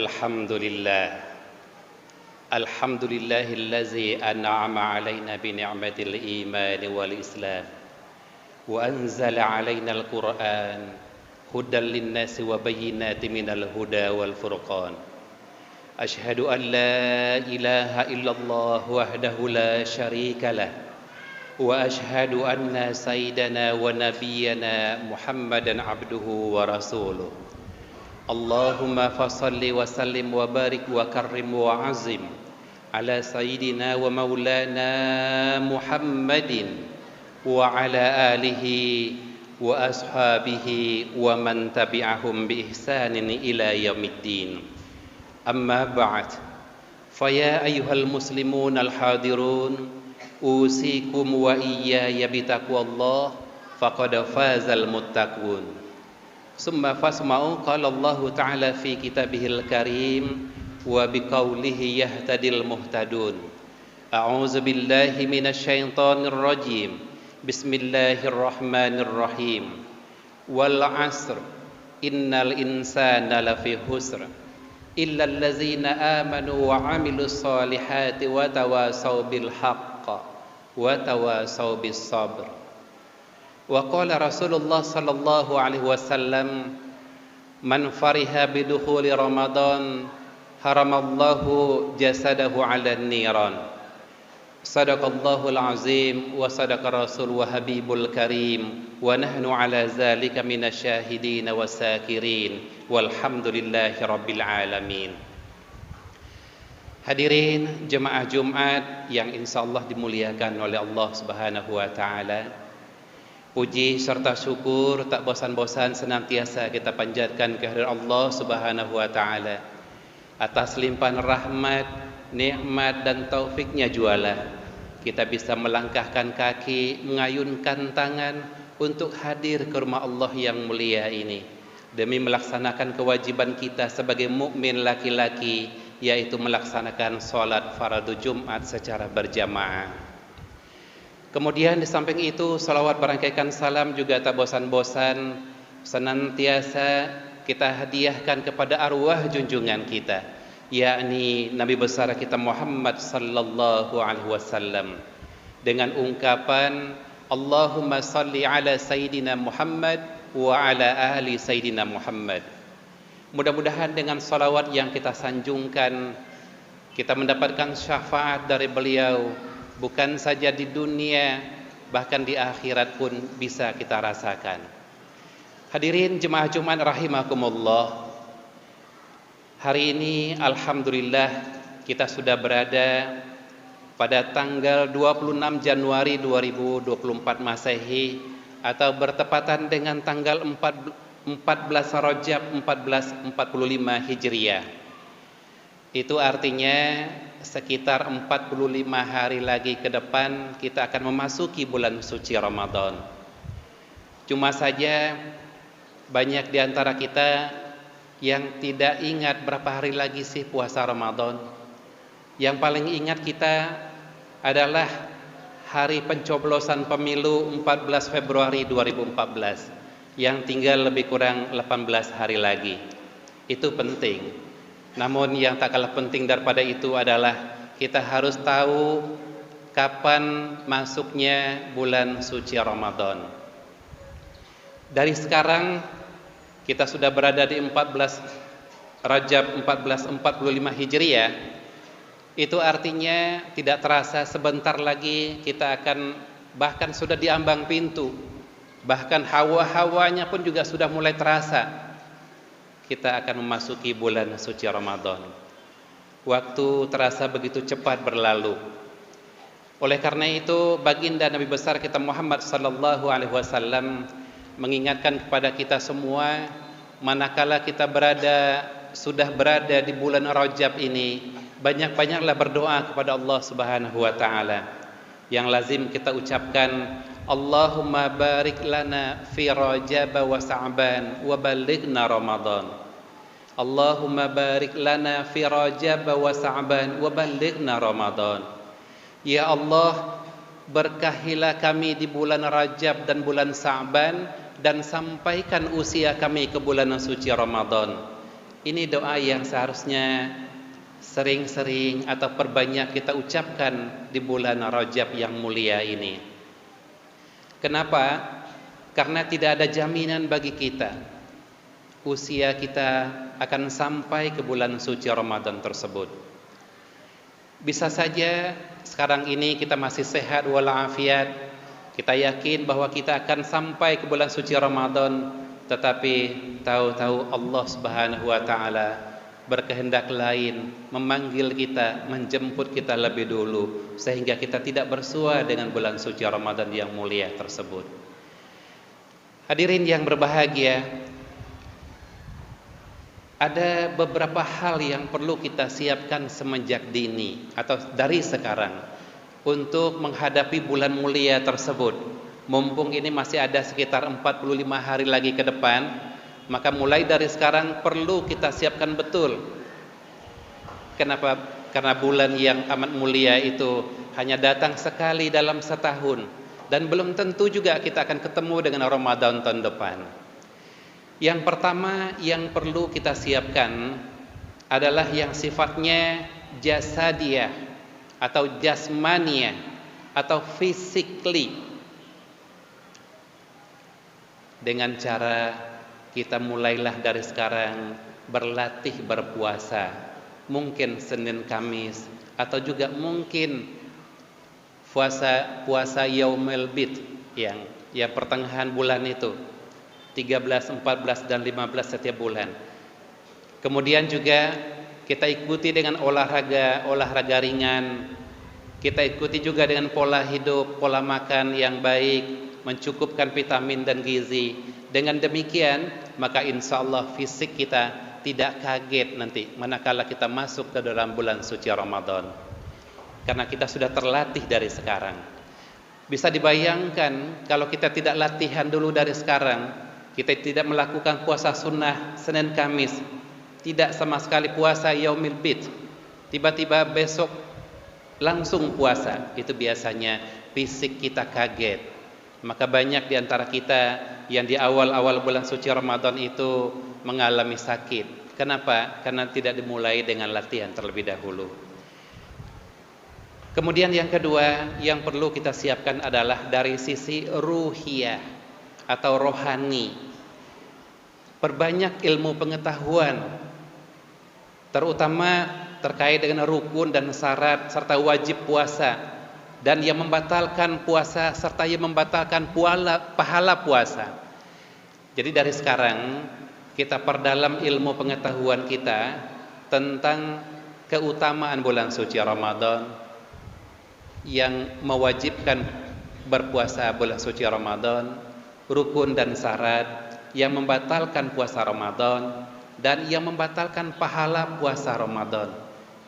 الحمد لله الحمد لله الذي أنعم علينا بنعمة الإيمان والإسلام وأنزل علينا القرآن هدى للناس وبينات من الهدى والفرقان أشهد أن لا إله إلا الله وحده لا شريك له وأشهد أن سيدنا ونبينا محمدا عبده ورسوله اللهم فصل وسلم وبارك وكرم وعظم على سيدنا ومولانا محمد وعلى آله وأصحابه ومن تبعهم بإحسان إلى يوم الدين أما بعد فيا أيها المسلمون الحاضرون أوصيكم وإياي بتقوى الله فقد فاز المتقون ثم فاسمعوا قال الله تعالى في كتابه الكريم وبقوله يهتدي المهتدون أعوذ بالله من الشيطان الرجيم بسم الله الرحمن الرحيم والعصر إن الإنسان لفي خسر إلا الذين آمنوا وعملوا الصالحات وتواصوا بالحق وتواصوا بالصبر وقال رسول الله صلى الله عليه وسلم من فرح بدخول رمضان حرم الله جسده على النيران صدق الله العظيم وصدق رسول وحبيب الكريم ونحن على ذلك من الشاهدين والساكرين والحمد لله رب العالمين. Hadirin jemaah Jumat yang insyaallah dimuliakan oleh Allah Subhanahu wa taala. Puji serta syukur tak bosan-bosan senantiasa kita panjatkan kehadirat Allah Subhanahu wa taala atas limpahan rahmat, nikmat dan taufiknya jualah kita bisa melangkahkan kaki, mengayunkan tangan untuk hadir ke rumah Allah yang mulia ini demi melaksanakan kewajiban kita sebagai mukmin laki-laki, yaitu melaksanakan salat fardu Jumat secara berjamaah. Kemudian di samping itu salawat berangkaikan salam juga tak bosan-bosan senantiasa kita hadiahkan kepada arwah junjungan kita, yakni Nabi besar kita Muhammad sallallahu alaihi wasallam dengan ungkapan Allahumma salli ala Sayyidina Muhammad wa ala ahli Sayyidina Muhammad. Mudah-mudahan dengan salawat yang kita sanjungkan kita mendapatkan syafaat dari beliau, bukan saja di dunia bahkan di akhirat pun bisa kita rasakan. Hadirin jemaah Jumat rahimakumullah, hari ini alhamdulillah kita sudah berada pada tanggal 26 Januari 2024 Masehi atau bertepatan dengan tanggal 14 Rajab 1445 Hijriah. Itu artinya sekitar 45 hari lagi ke depan kita akan memasuki bulan suci Ramadan. Cuma saja banyak di antara kita yang tidak ingat berapa hari lagi sih puasa Ramadan. Yang paling ingat kita adalah hari pencoblosan pemilu 14 Februari 2014 yang tinggal lebih kurang 18 hari lagi. Itu penting. Namun yang tak kalah penting daripada itu adalah kita harus tahu kapan masuknya bulan suci Ramadan. Dari sekarang kita sudah berada di 14 Rajab 1445 Hijriah. Itu artinya tidak terasa sebentar lagi kita akan bahkan sudah di ambang pintu. Bahkan hawa-hawanya pun juga sudah mulai terasa. Kita akan memasuki bulan suci Ramadan. Waktu terasa begitu cepat berlalu. Oleh karena itu, baginda Nabi besar kita Muhammad sallallahu alaihi wasallam mengingatkan kepada kita semua, manakala kita sudah berada di bulan Rajab ini, banyak-banyaklah berdoa kepada Allah Subhanahu wa taala. Yang lazim kita ucapkan, Allahumma barik lana fi Rajab wa Sa'ban wa balighna Ramadan. Allahumma barik lana fi Rajab wa Sa'ban wa balighna Ramadan. Ya Allah, berkahilah kami di bulan Rajab dan bulan Sa'ban dan sampaikan usia kami ke bulan suci Ramadan. Ini doa yang seharusnya sering-sering atau perbanyak kita ucapkan di bulan Rajab yang mulia ini. Kenapa? Karena tidak ada jaminan bagi kita usia kita akan sampai ke bulan suci Ramadan tersebut. Bisa saja sekarang ini kita masih sehat walafiat, kita yakin bahwa kita akan sampai ke bulan suci Ramadan, tetapi tahu-tahu Allah Subhanahu wa taala berkehendak lain, memanggil kita, menjemput kita lebih dulu, sehingga kita tidak bersua dengan bulan suci Ramadan yang mulia tersebut. Hadirin yang berbahagia, ada beberapa hal yang perlu kita siapkan semenjak dini atau dari sekarang untuk menghadapi bulan mulia tersebut. Mumpung ini masih ada sekitar 45 hari lagi ke depan, maka mulai dari sekarang perlu kita siapkan betul. Kenapa? Karena bulan yang amat mulia itu hanya datang sekali dalam setahun, dan belum tentu juga kita akan ketemu dengan Ramadan tahun depan. Yang pertama yang perlu kita siapkan adalah yang sifatnya jasadiyah atau jasmaniyah atau physically. Dengan cara kita mulailah dari sekarang berlatih berpuasa, mungkin Senin Kamis, atau juga mungkin puasa Yaumul Bid yang pertengahan bulan itu, 13, 14 dan 15 setiap bulan. Kemudian juga kita ikuti dengan olahraga ringan. Kita ikuti juga dengan pola hidup, pola makan yang baik, mencukupkan vitamin dan gizi. Dengan demikian, maka insya Allah fisik kita tidak kaget nanti manakala kita masuk ke dalam bulan suci Ramadan, karena kita sudah terlatih dari sekarang. Bisa dibayangkan kalau kita tidak latihan dulu dari sekarang, kita tidak melakukan puasa sunnah Senin Kamis, tidak sama sekali puasa Yaumil Bid, tiba-tiba besok langsung puasa, itu biasanya fisik kita kaget. Maka banyak di antara kita yang di awal-awal bulan suci Ramadan itu mengalami sakit. Kenapa? Karena tidak dimulai dengan latihan terlebih dahulu. Kemudian yang kedua yang perlu kita siapkan adalah dari sisi ruhiyah atau rohani. Perbanyak ilmu pengetahuan, terutama terkait dengan rukun dan syarat serta wajib puasa, dan yang membatalkan puasa serta yang membatalkan pahala puasa. Jadi dari sekarang kita perdalam ilmu pengetahuan kita tentang keutamaan bulan suci Ramadan, yang mewajibkan berpuasa bulan suci Ramadan, rukun dan syarat, yang membatalkan puasa Ramadan, dan yang membatalkan pahala puasa Ramadan.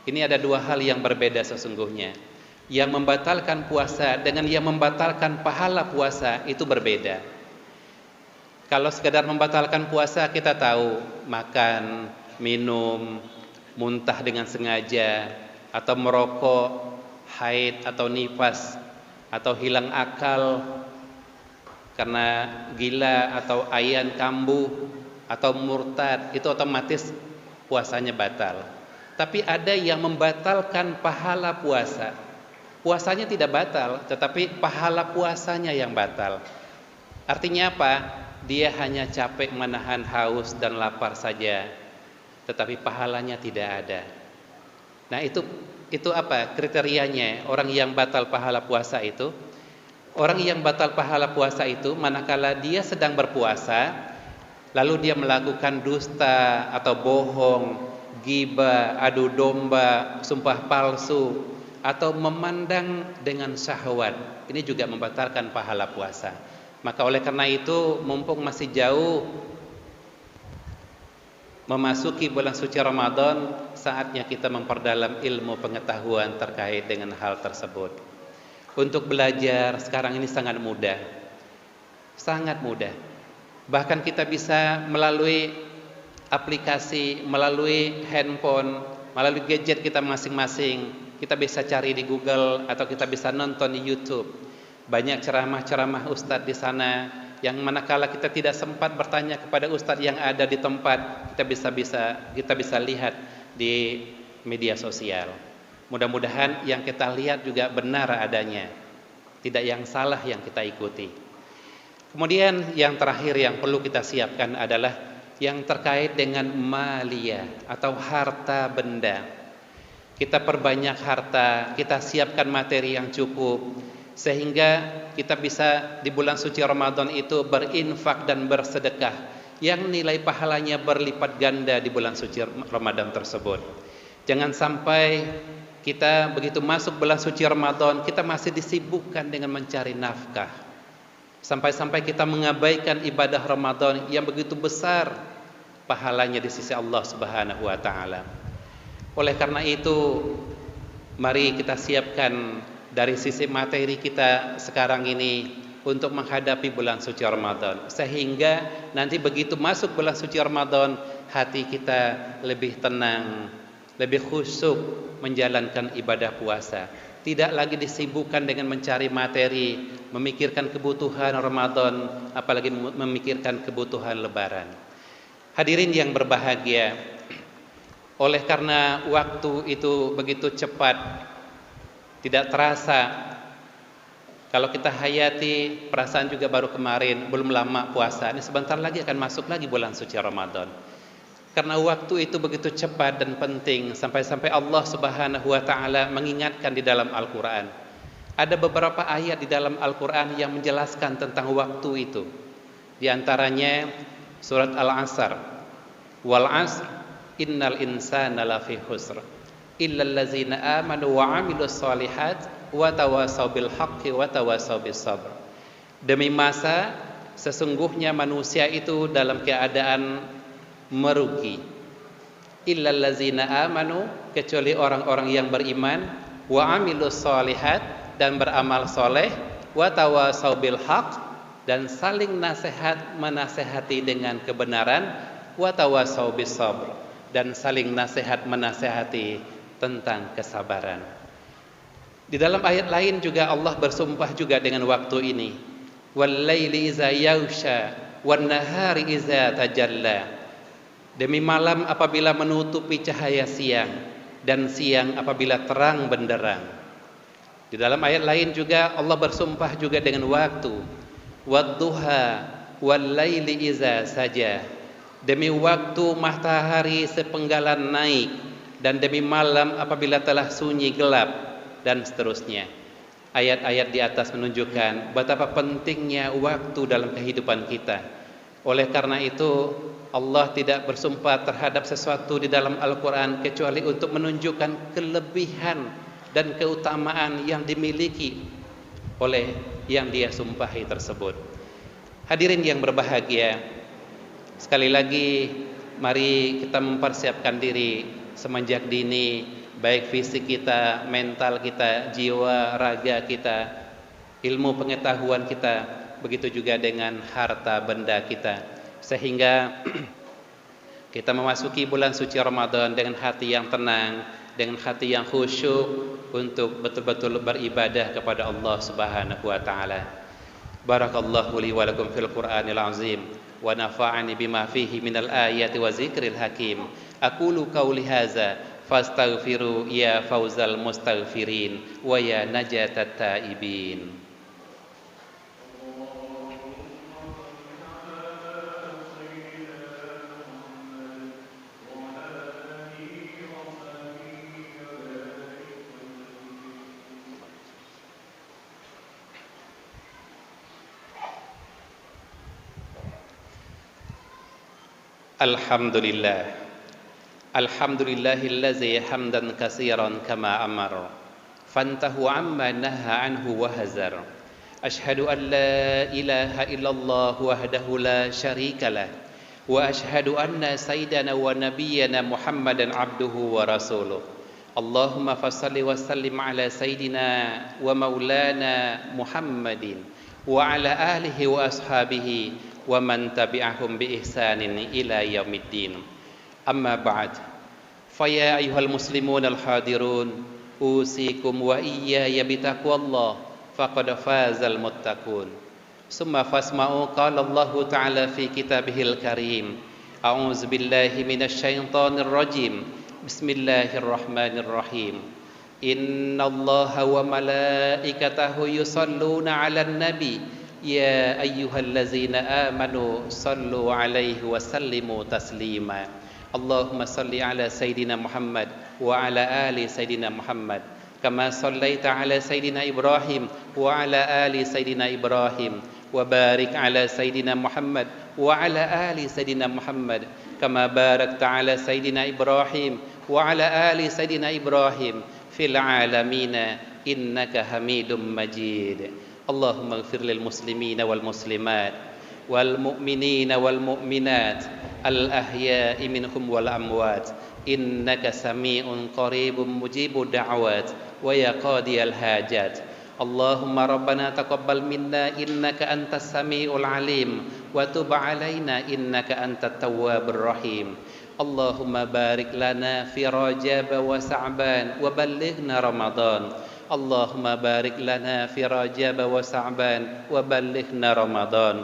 Ini ada dua hal yang berbeda sesungguhnya. Yang membatalkan puasa dengan yang membatalkan pahala puasa itu berbeda. Kalau sekedar membatalkan puasa, kita tahu makan, minum, muntah dengan sengaja, atau merokok, haid atau nifas, atau hilang akal karena gila atau ayan kambuh atau murtad, itu otomatis puasanya batal. Tapi ada yang membatalkan pahala puasa. Puasanya tidak batal, tetapi pahala puasanya yang batal. Artinya apa? Dia hanya capek menahan haus dan lapar saja, tetapi pahalanya tidak ada. Nah, itu apa kriterianya orang yang batal pahala puasa itu? Orang yang batal pahala puasa itu manakala dia sedang berpuasa, lalu dia melakukan dusta atau bohong, ghibah, adu domba, sumpah palsu, atau memandang dengan syahwat. Ini juga membatalkan pahala puasa. Maka oleh karena itu, mumpung masih jauh memasuki bulan suci Ramadan, saatnya kita memperdalam ilmu pengetahuan terkait dengan hal tersebut. Untuk belajar sekarang ini sangat mudah. Sangat mudah. Bahkan kita bisa melalui aplikasi, melalui handphone, melalui gadget kita masing-masing. Kita bisa cari di Google atau kita bisa nonton di YouTube. Banyak ceramah-ceramah ustadz di sana yang manakala kita tidak sempat bertanya kepada ustadz yang ada di tempat, kita bisa lihat di media sosial. Mudah-mudahan yang kita lihat juga benar adanya, tidak yang salah yang kita ikuti. Kemudian yang terakhir yang perlu kita siapkan adalah yang terkait dengan maliyah atau harta benda. Kita perbanyak harta, kita siapkan materi yang cukup, sehingga kita bisa di bulan suci Ramadan itu berinfak dan bersedekah yang nilai pahalanya berlipat ganda di bulan suci Ramadan tersebut. Jangan sampai kita begitu masuk bulan suci Ramadan, kita masih disibukkan dengan mencari nafkah, sampai-sampai kita mengabaikan ibadah Ramadan yang begitu besar pahalanya di sisi Allah Subhanahu wa taala. Oleh karena itu, mari kita siapkan dari sisi materi kita sekarang ini untuk menghadapi bulan suci Ramadan, sehingga nanti begitu masuk bulan suci Ramadan, hati kita lebih tenang, lebih khusyuk menjalankan ibadah puasa. Tidak lagi disibukkan dengan mencari materi, memikirkan kebutuhan Ramadan, apalagi memikirkan kebutuhan Lebaran. Hadirin yang berbahagia, oleh karena waktu itu begitu cepat, tidak terasa. Kalau kita hayati, perasaan juga baru kemarin, belum lama puasa, ini sebentar lagi akan masuk lagi bulan suci Ramadan. Karena waktu itu begitu cepat dan penting, sampai-sampai Allah Subhanahu wa taala mengingatkan di dalam Al-Qur'an. Ada beberapa ayat di dalam Al-Qur'an yang menjelaskan tentang waktu itu. Di antaranya surat Al-Asr. Wal 'asr innal insana lafi khusr illal ladzina amanu wa 'amilus shalihat wa tawasaw bil haqqi wa tawasaw bis sabr. Demi masa, sesungguhnya manusia itu dalam keadaan merugi. Illal ladzina amanu, kecuali orang-orang yang beriman, wa 'amilus shalihat, dan beramal soleh, wa tawasaw bil haqq, dan saling menasehati dengan kebenaran, wa tawasaw bis sabr, dan saling menasehati tentang kesabaran. Di dalam ayat lain juga Allah bersumpah juga dengan waktu ini. Wal laili iza yaghsha wan nahari iza tajalla. Demi malam apabila menutupi cahaya siang, dan siang apabila terang benderang. Di dalam ayat lain juga Allah bersumpah juga dengan waktu. Wadduha wal laili iza saja. Demi waktu matahari sepenggalan naik, dan demi malam apabila telah sunyi gelap, dan seterusnya. Ayat-ayat di atas menunjukkan betapa pentingnya waktu dalam kehidupan kita. Oleh karena itu, Allah tidak bersumpah terhadap sesuatu di dalam Al-Quran kecuali untuk menunjukkan kelebihan dan keutamaan yang dimiliki oleh yang dia sumpahi tersebut. Hadirin yang berbahagia, sekali lagi mari kita mempersiapkan diri semenjak dini, baik fisik kita, mental kita, jiwa, raga kita, ilmu pengetahuan kita, begitu juga dengan harta benda kita, sehingga kita memasuki bulan suci Ramadan dengan hati yang tenang, dengan hati yang khusyuk untuk betul-betul beribadah kepada Allah Subhanahu wa taala. Barakallahu li wa lakum fil Qur'anil azim wa nafa'ani bima fihi minal ayati wa zikril hakim. Aqulu qawli hadza fastaghfiru ya fawzal mustaghfirin wa ya najatat taibin. Alhamdulillah. Alhamdulillahillazi hamdan katsiran kama amar. Fantahu amma naha anhu wa hazar. Ashhadu an la ilaha illallah wahdahu la syarikalah. Wa ashhadu anna sayyidana wa nabiyyana Muhammadan abduhu wa rasuluh. Allahumma fassalli wa sallim ala sayyidina wa maulana Muhammadin wa ala alihi wa ashabihi wa man tabi'ahum bi ihsanin ila yaumiddin. Amma ba'd. Fa ya ayyuhal muslimun al hadirun, usikum wa iyaya bi taqwallah faqad fazal muttaqun. ثم فاسمعوا قال الله تعالى في كتابه الكريم أعوذ بالله من الشيطان الرجيم بسم الله الرحمن الرحيم إن الله وملائكته يصلون على النبي يا أيها الذين آمنوا صلوا عليه وسلموا تسليما اللهم صل على سيدنا محمد وعلى آل سيدنا محمد كما صليت على سيدنا إبراهيم وعلى آل سيدنا إبراهيم وبارك على سيدنا محمد وعلى آل سيدنا محمد كما باركت على سيدنا إبراهيم وعلى آل سيدنا إبراهيم في العالمين إنك حميد مجيد اللهم اغفر للمسلمين والمسلمات والمؤمنين والمؤمنات الأحياء منهم والأموات إنك سميع قريب مجيب الدعوات ويا قاضي الحاجات اللهم ربنا تقبل منا إنك أنت السميع العليم وتب علينا إنك أنت التواب الرحيم اللهم بارك لنا في رجب وشعبان وبلغنا رمضان اللهم بارك لنا في رجب وشعبان وبلغنا رمضان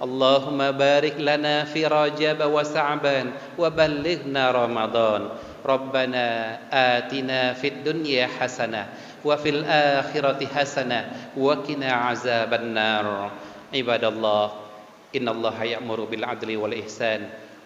اللهم بارك لنا في رجب وشعبان وبلغنا رمضان ربنا آتنا في الدنيا حسنة وفي الآخرة حسنة وقنا عذاب النار عباد الله إن الله يأمر بالعدل والإحسان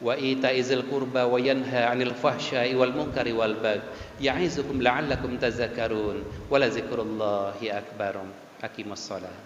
وإيتاء ذي القربى وينهى عن الفحشاء والمنكر والبغي يعظكم لعلكم تذكرون ولذكر الله أكبر أقيموا الصلاة